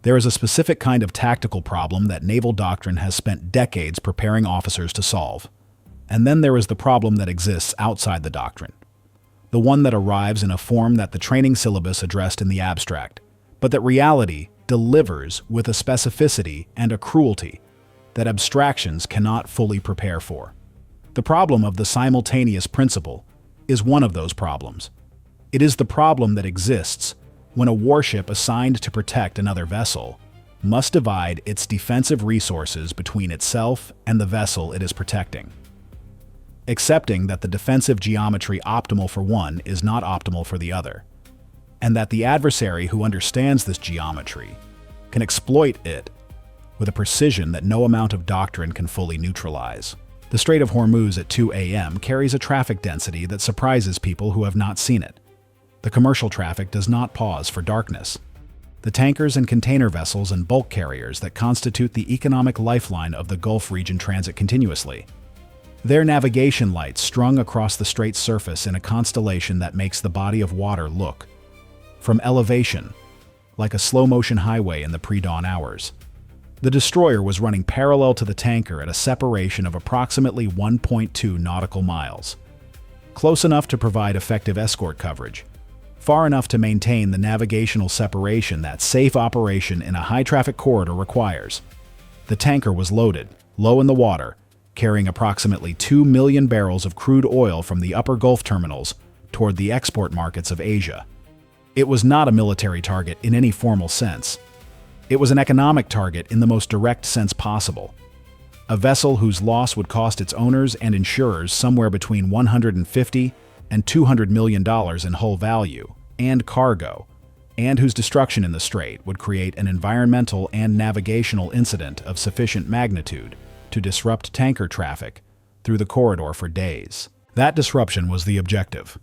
There is a specific kind of tactical problem that naval doctrine has spent decades preparing officers to solve. And then there is the problem that exists outside the doctrine. The one that arrives in a form that the training syllabus addressed in the abstract, but that reality delivers with a specificity and a cruelty that abstractions cannot fully prepare for. The problem of the simultaneous principle is one of those problems. It is the problem that exists when a warship assigned to protect another vessel must divide its defensive resources between itself and the vessel it is protecting. Accepting that the defensive geometry optimal for one is not optimal for the other, and that the adversary who understands this geometry can exploit it with a precision that no amount of doctrine can fully neutralize. The Strait of Hormuz at 2 a.m. carries a traffic density that surprises people who have not seen it. The commercial traffic does not pause for darkness. The tankers and container vessels and bulk carriers that constitute the economic lifeline of the Gulf region transit continuously. Their navigation lights strung across the strait's surface in a constellation that makes the body of water look, from elevation, like a slow-motion highway in the pre-dawn hours. The destroyer was running parallel to the tanker at a separation of approximately 1.2 nautical miles, close enough to provide effective escort coverage, far enough to maintain the navigational separation that safe operation in a high-traffic corridor requires. The tanker was loaded, low in the water, carrying approximately 2 million barrels of crude oil from the upper Gulf terminals toward the export markets of Asia. It was not a military target in any formal sense. It was an economic target in the most direct sense possible. A vessel whose loss would cost its owners and insurers somewhere between $150 and $200 million in hull value and cargo, and whose destruction in the strait would create an environmental and navigational incident of sufficient magnitude to disrupt tanker traffic through the corridor for days. That disruption was the objective,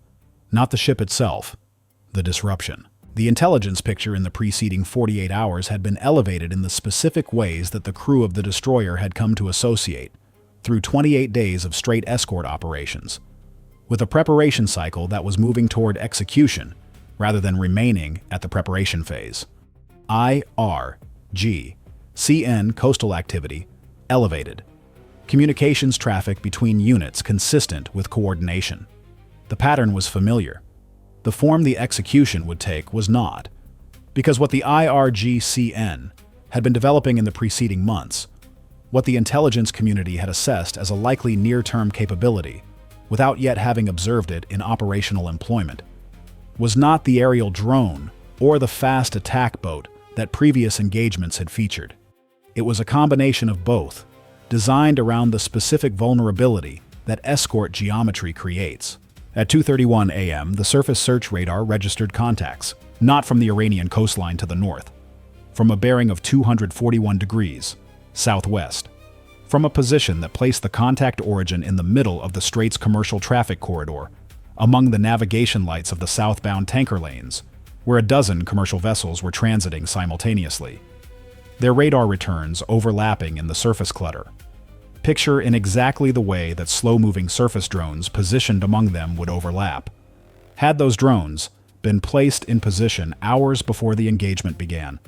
not the ship itself, the disruption. The intelligence picture in the preceding 48 hours had been elevated in the specific ways that the crew of the destroyer had come to associate through 28 days of straight escort operations, with a preparation cycle that was moving toward execution rather than remaining at the preparation phase. IRGCN coastal activity elevated. Communications traffic between units consistent with coordination. The pattern was familiar. The form the execution would take was not, because what the IRGCN had been developing in the preceding months, what the intelligence community had assessed as a likely near-term capability, without yet having observed it in operational employment, was not the aerial drone or the fast attack boat that previous engagements had featured. It was a combination of both, designed around the specific vulnerability that escort geometry creates. At 2:31 a.m., the surface search radar registered contacts, not from the Iranian coastline to the north, from a bearing of 241 degrees southwest, from a position that placed the contact origin in the middle of the strait's commercial traffic corridor, among the navigation lights of the southbound tanker lanes, where a dozen commercial vessels were transiting simultaneously. Their radar returns overlapping in the surface clutter. Picture in exactly the way that slow-moving surface drones positioned among them would overlap. Had those drones been placed in position hours before the engagement began,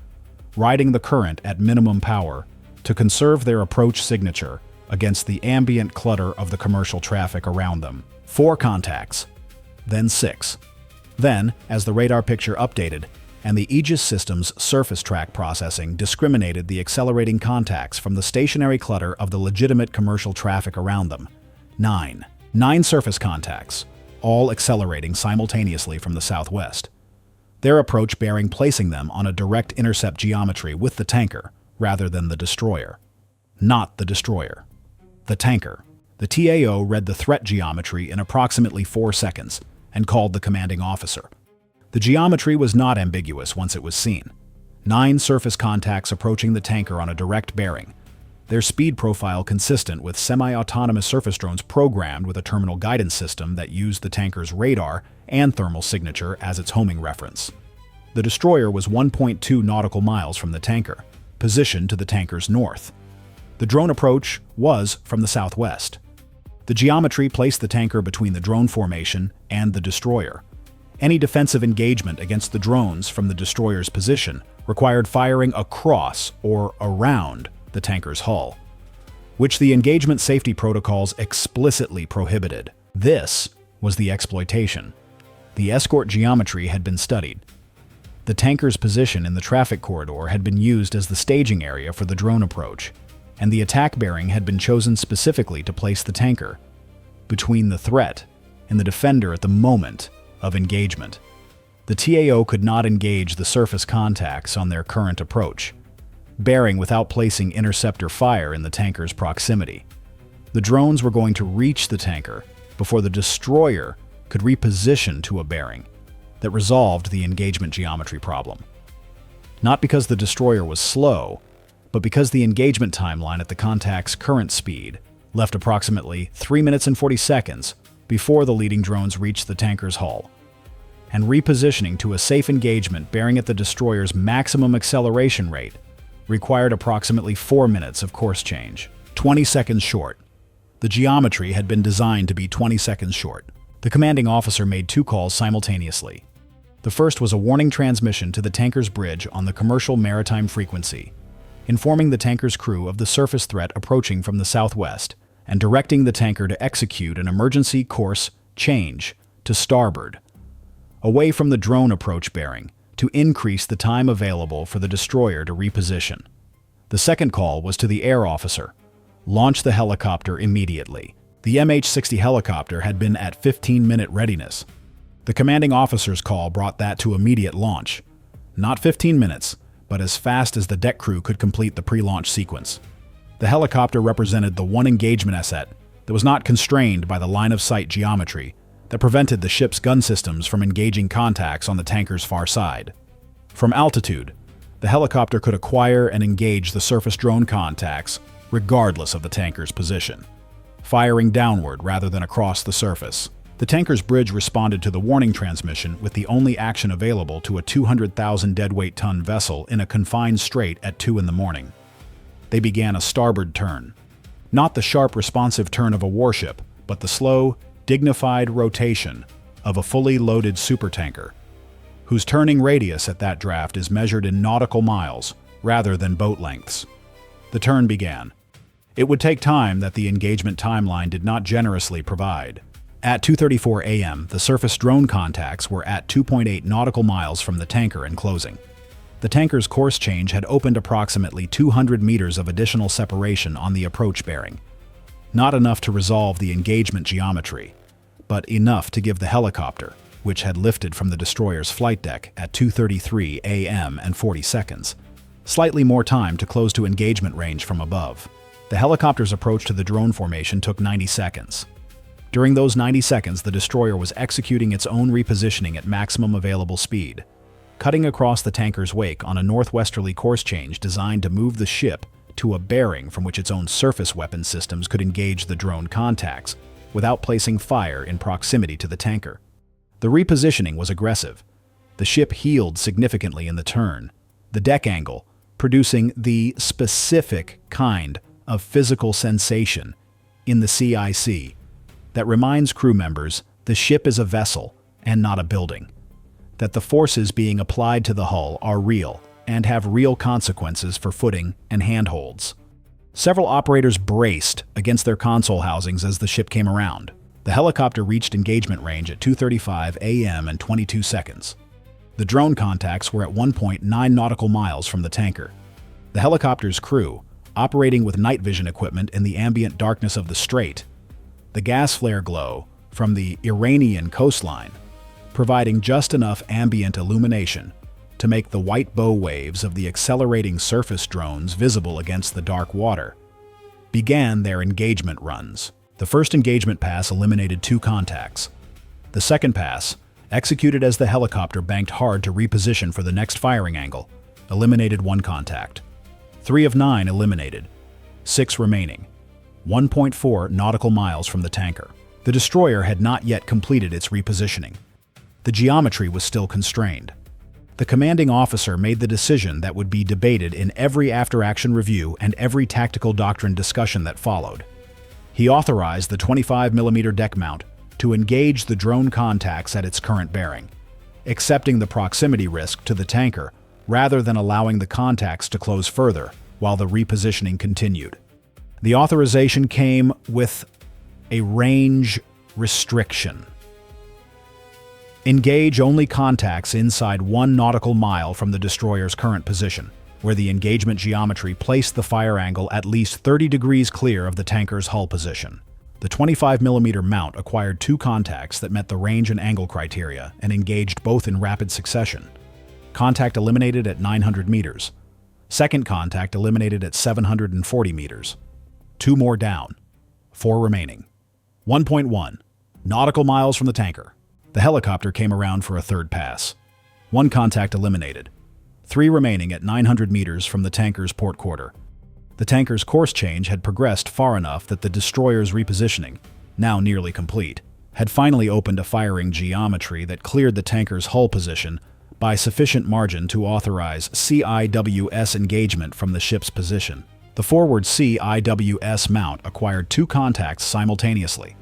riding the current at minimum power to conserve their approach signature against the ambient clutter of the commercial traffic around them. 4 contacts, then 6. Then, as the radar picture updated, and the Aegis system's surface track processing discriminated the accelerating contacts from the stationary clutter of the legitimate commercial traffic around them. 9 surface contacts, all accelerating simultaneously from the southwest. Their approach bearing placing them on a direct intercept geometry with the tanker, rather than the destroyer. Not the destroyer. The tanker. The TAO read the threat geometry in approximately 4 seconds and called the commanding officer. The geometry was not ambiguous once it was seen. 9 surface contacts approaching the tanker on a direct bearing, their speed profile consistent with semi-autonomous surface drones programmed with a terminal guidance system that used the tanker's radar and thermal signature as its homing reference. The destroyer was 1.2 nautical miles from the tanker, positioned to the tanker's north. The drone approach was from the southwest. The geometry placed the tanker between the drone formation and the destroyer, Any defensive engagement against the drones from the destroyer's position required firing across or around the tanker's hull, which the engagement safety protocols explicitly prohibited. This was the exploitation. The escort geometry had been studied. The tanker's position in the traffic corridor had been used as the staging area for the drone approach, and the attack bearing had been chosen specifically to place the tanker between the threat and the defender at the moment of engagement. The TAO could not engage the surface contacts on their current approach, bearing without placing interceptor fire in the tanker's proximity. The drones were going to reach the tanker before the destroyer could reposition to a bearing that resolved the engagement geometry problem. Not because the destroyer was slow, but because the engagement timeline at the contact's current speed left approximately 3 minutes and 40 seconds before the leading drones reached the tanker's hull, and repositioning to a safe engagement bearing at the destroyer's maximum acceleration rate required approximately 4 minutes of course change. 20 seconds short. The geometry had been designed to be 20 seconds short. The commanding officer made 2 calls simultaneously. The first was a warning transmission to the tanker's bridge on the commercial maritime frequency, informing the tanker's crew of the surface threat approaching from the southwest and directing the tanker to execute an emergency course change to starboard, away from the drone approach bearing, to increase the time available for the destroyer to reposition. The second call was to the air officer: launch the helicopter immediately. The MH-60 helicopter had been at 15-minute readiness. The commanding officer's call brought that to immediate launch. Not 15 minutes, but as fast as the deck crew could complete the pre-launch sequence. The helicopter represented the one engagement asset that was not constrained by the line-of-sight geometry that prevented the ship's gun systems from engaging contacts on the tanker's far side. From altitude, the helicopter could acquire and engage the surface drone contacts regardless of the tanker's position, firing downward rather than across the surface. The tanker's bridge responded to the warning transmission with the only action available to a 200,000 deadweight ton vessel in a confined strait at 2 in the morning. They began a starboard turn. Not the sharp, responsive turn of a warship, but the slow, dignified rotation of a fully loaded supertanker, whose turning radius at that draft is measured in nautical miles rather than boat lengths. The turn began. It would take time that the engagement timeline did not generously provide. At 2:34 a.m., the surface drone contacts were at 2.8 nautical miles from the tanker and closing. The tanker's course change had opened approximately 200 meters of additional separation on the approach bearing. Not enough to resolve the engagement geometry, but enough to give the helicopter, which had lifted from the destroyer's flight deck at 2:33 a.m. and 40 seconds, slightly more time to close to engagement range from above. The helicopter's approach to the drone formation took 90 seconds. During those 90 seconds, the destroyer was executing its own repositioning at maximum available speed, cutting across the tanker's wake on a northwesterly course change designed to move the ship to a bearing from which its own surface weapon systems could engage the drone contacts without placing fire in proximity to the tanker. The repositioning was aggressive. The ship heeled significantly in the turn, the deck angle producing the specific kind of physical sensation in the CIC that reminds crew members the ship is a vessel and not a building, that the forces being applied to the hull are real and have real consequences for footing and handholds. Several operators braced against their console housings as the ship came around. The helicopter reached engagement range at 2:35 a.m. and 22 seconds. The drone contacts were at 1.9 nautical miles from the tanker. The helicopter's crew, operating with night vision equipment in the ambient darkness of the strait, the gas flare glow from the Iranian coastline, providing just enough ambient illumination to make the white bow waves of the accelerating surface drones visible against the dark water, began their engagement runs. The first engagement pass eliminated 2 contacts. The second pass, executed as the helicopter banked hard to reposition for the next firing angle, eliminated 1 contact. 3 of 9 eliminated, 6 remaining, 1.4 nautical miles from the tanker. The destroyer had not yet completed its repositioning. The geometry was still constrained. The commanding officer made the decision that would be debated in every after-action review and every tactical doctrine discussion that followed. He authorized the 25mm deck mount to engage the drone contacts at its current bearing. accepting the proximity risk to the tanker rather than allowing the contacts to close further while the repositioning continued. The authorization came with a range restriction. Engage only contacts inside 1 nautical mile from the destroyer's current position, where the engagement geometry placed the fire angle at least 30 degrees clear of the tanker's hull position. The 25mm mount acquired 2 contacts that met the range and angle criteria and engaged both in rapid succession. Contact eliminated at 900 meters. Second contact eliminated at 740 meters. 2 more down. 4 remaining. 1.1 nautical miles from the tanker. The helicopter came around for a third pass. 1 contact eliminated. 3 remaining at 900 meters from the tanker's port quarter. The tanker's course change had progressed far enough that the destroyer's repositioning, now nearly complete, had finally opened a firing geometry that cleared the tanker's hull position by sufficient margin to authorize CIWS engagement from the ship's position. The forward CIWS mount acquired 2 contacts simultaneously,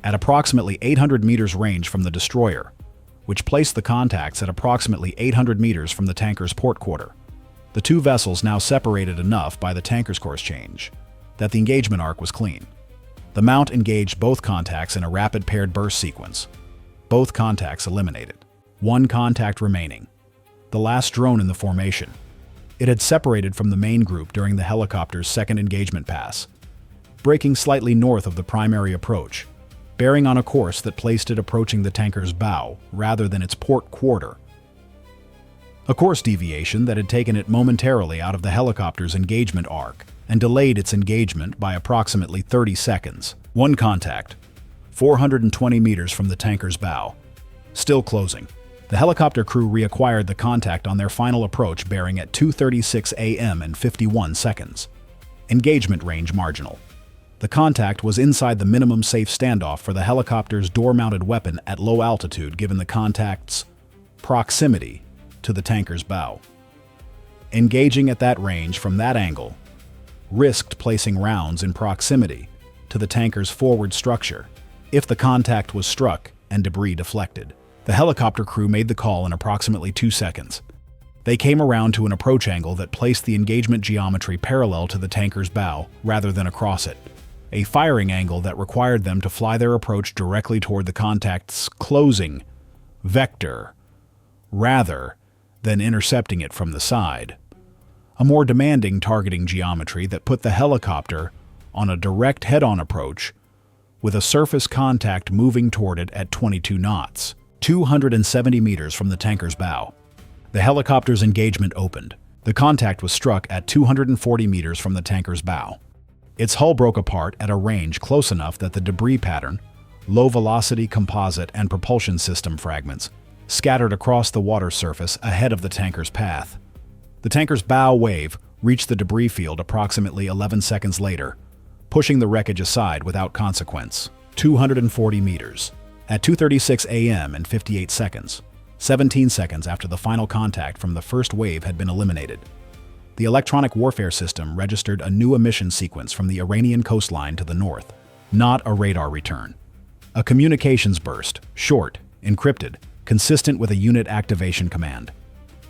at approximately 800 meters range from the destroyer, which placed the contacts at approximately 800 meters from the tanker's port quarter. The 2 vessels now separated enough by the tanker's course change that the engagement arc was clean. The mount engaged both contacts in a rapid paired burst sequence. Both contacts eliminated. 1 contact remaining. The last drone in the formation. It had separated from the main group during the helicopter's second engagement pass, braking slightly north of the primary approach, bearing on a course that placed it approaching the tanker's bow rather than its port quarter. A course deviation that had taken it momentarily out of the helicopter's engagement arc and delayed its engagement by approximately 30 seconds. 1 contact, 420 meters from the tanker's bow. Still closing. The helicopter crew reacquired the contact on their final approach bearing at 2:36 a.m. and 51 seconds. Engagement range marginal. The contact was inside the minimum safe standoff for the helicopter's door-mounted weapon at low altitude given the contact's proximity to the tanker's bow. Engaging at that range from that angle risked placing rounds in proximity to the tanker's forward structure if the contact was struck and debris deflected. The helicopter crew made the call in approximately 2 seconds. They came around to an approach angle that placed the engagement geometry parallel to the tanker's bow rather than across it, a firing angle that required them to fly their approach directly toward the contact's closing vector rather than intercepting it from the side. A more demanding targeting geometry that put the helicopter on a direct head-on approach with a surface contact moving toward it at 22 knots, 270 meters from the tanker's bow. The helicopter's engagement opened. The contact was struck at 240 meters from the tanker's bow. Its hull broke apart at a range close enough that the debris pattern, low-velocity composite and propulsion system fragments, scattered across the water surface ahead of the tanker's path. The tanker's bow wave reached the debris field approximately 11 seconds later, pushing the wreckage aside without consequence. 240 meters. At 2:36 a.m. and 58 seconds, 17 seconds after the final contact from the first wave had been eliminated, the electronic warfare system registered a new emission sequence from the Iranian coastline to the north, not a radar return. A communications burst, short, encrypted, consistent with a unit activation command.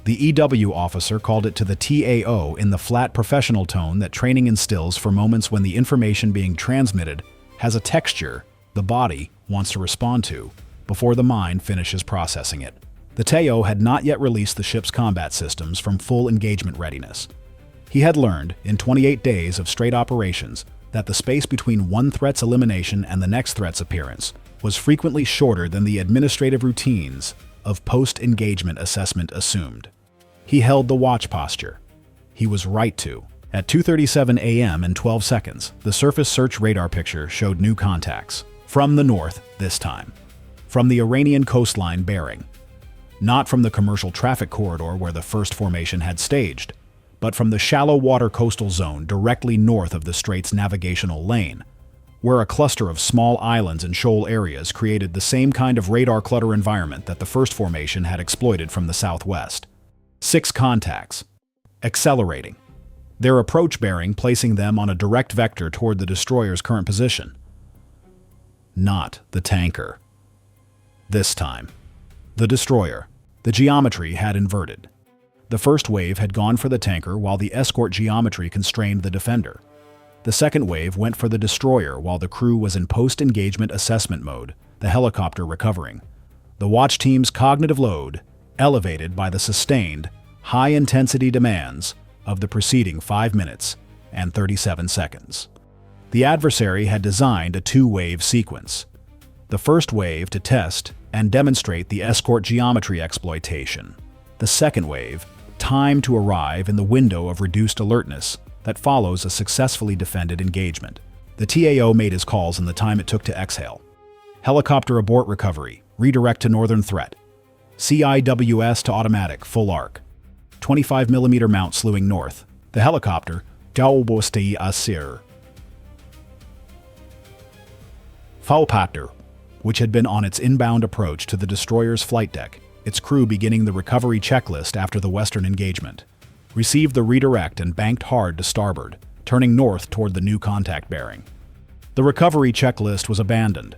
The EW officer called it to the TAO in the flat professional tone that training instills for moments when the information being transmitted has a texture the body wants to respond to before the mind finishes processing it. The TAO had not yet released the ship's combat systems from full engagement readiness. He had learned, in 28 days of straight operations, that the space between one threat's elimination and the next threat's appearance was frequently shorter than the administrative routines of post-engagement assessment assumed. He held the watch posture. He was right to. At 2:37 a.m. and 12 seconds, the surface search radar picture showed new contacts. From the north, this time. From the Iranian coastline bearing. Not from the commercial traffic corridor where the first formation had staged, but from the shallow water coastal zone directly north of the strait's navigational lane, where a cluster of small islands and shoal areas created the same kind of radar clutter environment that the first formation had exploited from the southwest. 6 contacts. Accelerating. Their approach bearing placing them on a direct vector toward the destroyer's current position. Not the tanker. This time, the destroyer, The geometry had inverted. The first wave had gone for the tanker while the escort geometry constrained the defender. The second wave went for the destroyer while the crew was in post-engagement assessment mode, the helicopter recovering. The watch team's cognitive load elevated by the sustained, high-intensity demands of the preceding 5 minutes and 37 seconds. The adversary had designed a two-wave sequence. The first wave to test and demonstrate the escort geometry exploitation. The second wave, timed to arrive in the window of reduced alertness that follows a successfully defended engagement. The TAO made his calls in the time it took to exhale. Helicopter abort recovery, redirect to northern threat. CIWS to automatic, full arc. 25mm mount slewing north. The helicopter, Daubosti Asir. Faulpater, which had been on its inbound approach to the destroyer's flight deck, its crew beginning the recovery checklist after the western engagement, received the redirect and banked hard to starboard, turning north toward the new contact bearing. The recovery checklist was abandoned.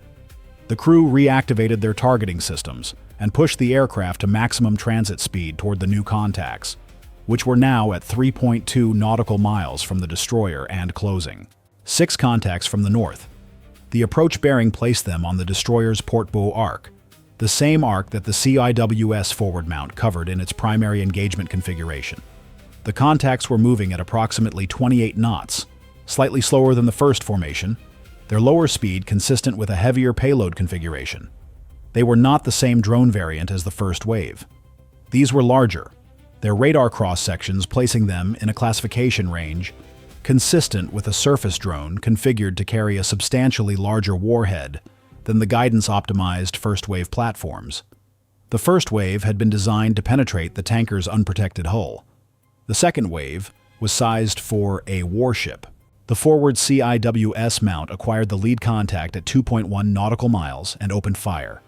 The crew reactivated their targeting systems and pushed the aircraft to maximum transit speed toward the new contacts, which were now at 3.2 nautical miles from the destroyer and closing. 6 contacts from the north. The approach bearing placed them on the destroyer's port bow arc, the same arc that the CIWS forward mount covered in its primary engagement configuration. The contacts were moving at approximately 28 knots, slightly slower than the first formation, their lower speed consistent with a heavier payload configuration. They were not the same drone variant as the first wave. These were larger, their radar cross-sections placing them in a classification range consistent with a surface drone configured to carry a substantially larger warhead than the guidance-optimized first-wave platforms. The first wave had been designed to penetrate the tanker's unprotected hull. The second wave was sized for a warship. The forward CIWS mount acquired the lead contact at 2.1 nautical miles and opened fire.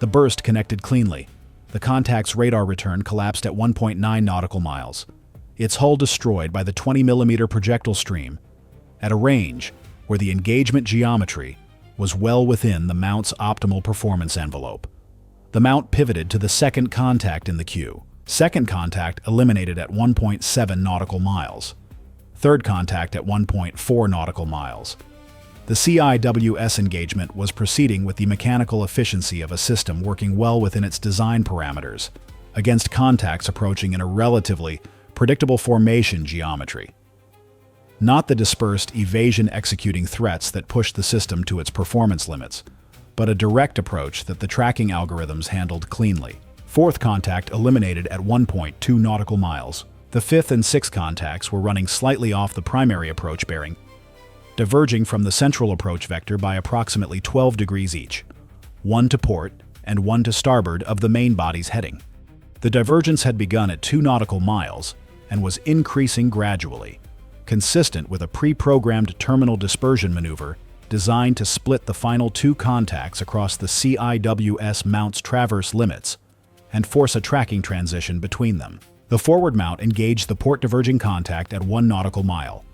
The burst connected cleanly. The contact's radar return collapsed at 1.9 nautical miles, its hull destroyed by the 20mm projectile stream, at a range where the engagement geometry was well within the mount's optimal performance envelope. The mount pivoted to the second contact in the queue. Second contact eliminated at 1.7 nautical miles. Third contact at 1.4 nautical miles. The CIWS engagement was proceeding with the mechanical efficiency of a system working well within its design parameters, against contacts approaching in a relatively predictable formation geometry. Not the dispersed evasion-executing threats that pushed the system to its performance limits, but a direct approach that the tracking algorithms handled cleanly. Fourth contact eliminated at 1.2 nautical miles. The fifth and sixth contacts were running slightly off the primary approach bearing, diverging from the central approach vector by approximately 12 degrees each, one to port and one to starboard of the main body's heading. The divergence had begun at 2 nautical miles and was increasing gradually, consistent with a pre-programmed terminal dispersion maneuver designed to split the final 2 contacts across the CIWS mount's traverse limits and force a tracking transition between them. The forward mount engaged the port-diverging contact at 1 nautical mile.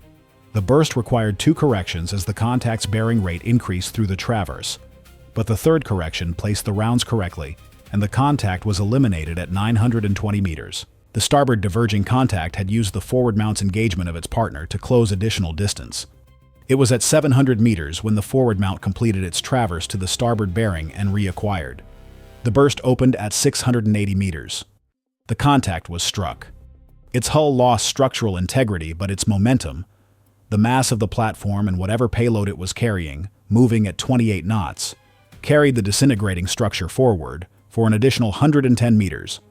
The burst required 2 corrections as the contact's bearing rate increased through the traverse, but the third correction placed the rounds correctly, and the contact was eliminated at 920 meters. The starboard diverging contact had used the forward mount's engagement of its partner to close additional distance. It was at 700 meters when the forward mount completed its traverse to the starboard bearing and reacquired. The burst opened at 680 meters. The contact was struck. Its hull lost structural integrity, but its momentum, the mass of the platform and whatever payload it was carrying, moving at 28 knots, carried the disintegrating structure forward for an additional 110 meters,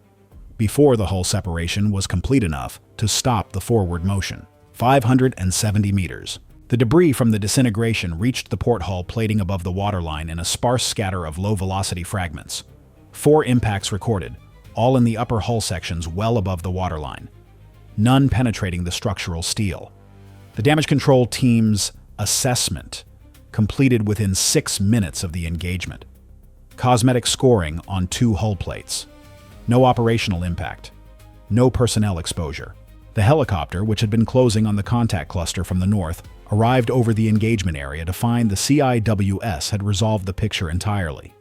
before the hull separation was complete enough to stop the forward motion. 570 meters. The debris from the disintegration reached the port hull plating above the waterline in a sparse scatter of low-velocity fragments. 4 impacts recorded, all in the upper hull sections well above the waterline, none penetrating the structural steel. The damage control team's assessment completed within 6 minutes of the engagement. Cosmetic scoring on 2 hull plates. No operational impact. No personnel exposure. The helicopter, which had been closing on the contact cluster from the north, arrived over the engagement area to find the CIWS had resolved the picture entirely.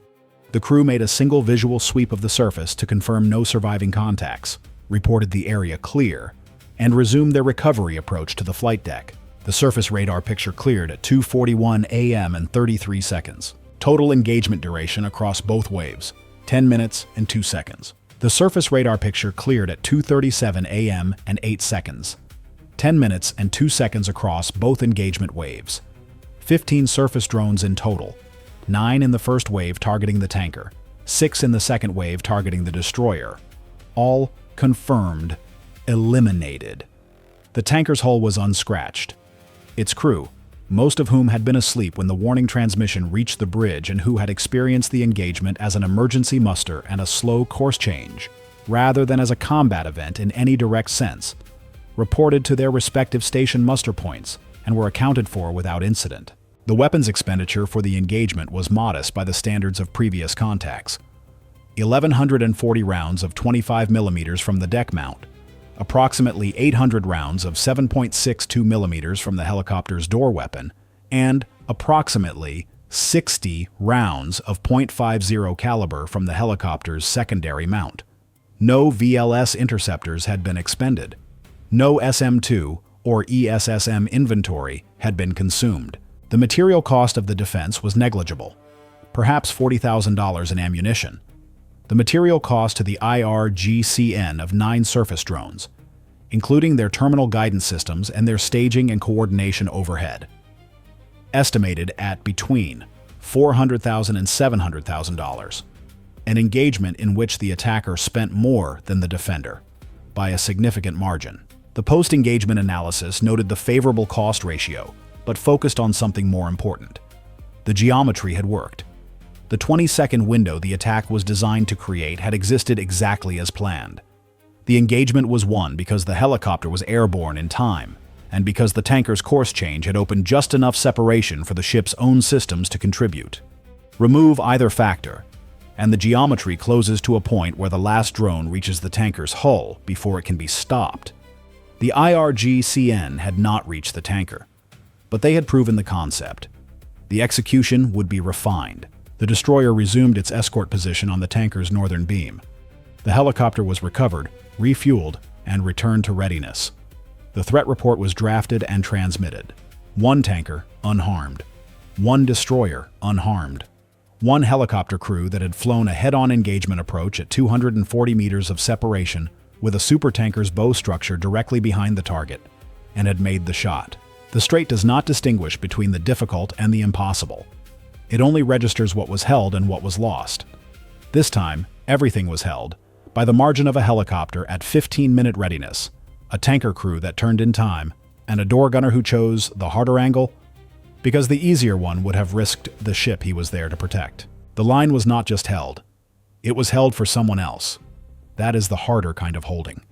The crew made a single visual sweep of the surface to confirm no surviving contacts, reported the area clear, and resumed their recovery approach to the flight deck. The surface radar picture cleared at 2:41 a.m. and 33 seconds. Total engagement duration across both waves, 10 minutes and 2 seconds. The surface radar picture cleared at 2:37 a.m. and 8 seconds. 10 minutes and 2 seconds across both engagement waves. 15 surface drones in total, 9 in the first wave targeting the tanker, 6 in the second wave targeting the destroyer. All confirmed, eliminated. The tanker's hull was unscratched. Its crew, most of whom had been asleep when the warning transmission reached the bridge and who had experienced the engagement as an emergency muster and a slow course change, rather than as a combat event in any direct sense, reported to their respective station muster points and were accounted for without incident. The weapons expenditure for the engagement was modest by the standards of previous contacts. 1,140 rounds of 25 mm from the deck mount, approximately 800 rounds of 7.62 mm from the helicopter's door weapon, and approximately 60 rounds of .50 caliber from the helicopter's secondary mount. No VLS interceptors had been expended. No SM-2 or ESSM inventory had been consumed. The material cost of the defense was negligible, perhaps $40,000 in ammunition. The material cost to the IRGCN of 9 surface drones, including their terminal guidance systems and their staging and coordination overhead, estimated at between $400,000 and $700,000, an engagement in which the attacker spent more than the defender, by a significant margin. The post-engagement analysis noted the favorable cost ratio, but focused on something more important. The geometry had worked. The 20-second window the attack was designed to create had existed exactly as planned. The engagement was won because the helicopter was airborne in time, and because the tanker's course change had opened just enough separation for the ship's own systems to contribute. Remove either factor, and the geometry closes to a point where the last drone reaches the tanker's hull before it can be stopped. The IRGCN had not reached the tanker, but they had proven the concept. The execution would be refined. The destroyer resumed its escort position on the tanker's northern beam. The helicopter was recovered, refueled, and returned to readiness. The threat report was drafted and transmitted. 1 tanker, unharmed. 1 destroyer, unharmed. 1 helicopter crew that had flown a head-on engagement approach at 240 meters of separation with a supertanker's bow structure directly behind the target, and had made the shot. The Strait does not distinguish between the difficult and the impossible. It only registers what was held and what was lost. This time, everything was held, by the margin of a helicopter at 15-minute readiness, a tanker crew that turned in time, and a door gunner who chose the harder angle, because the easier one would have risked the ship he was there to protect. The line was not just held. It was held for someone else. That is the harder kind of holding.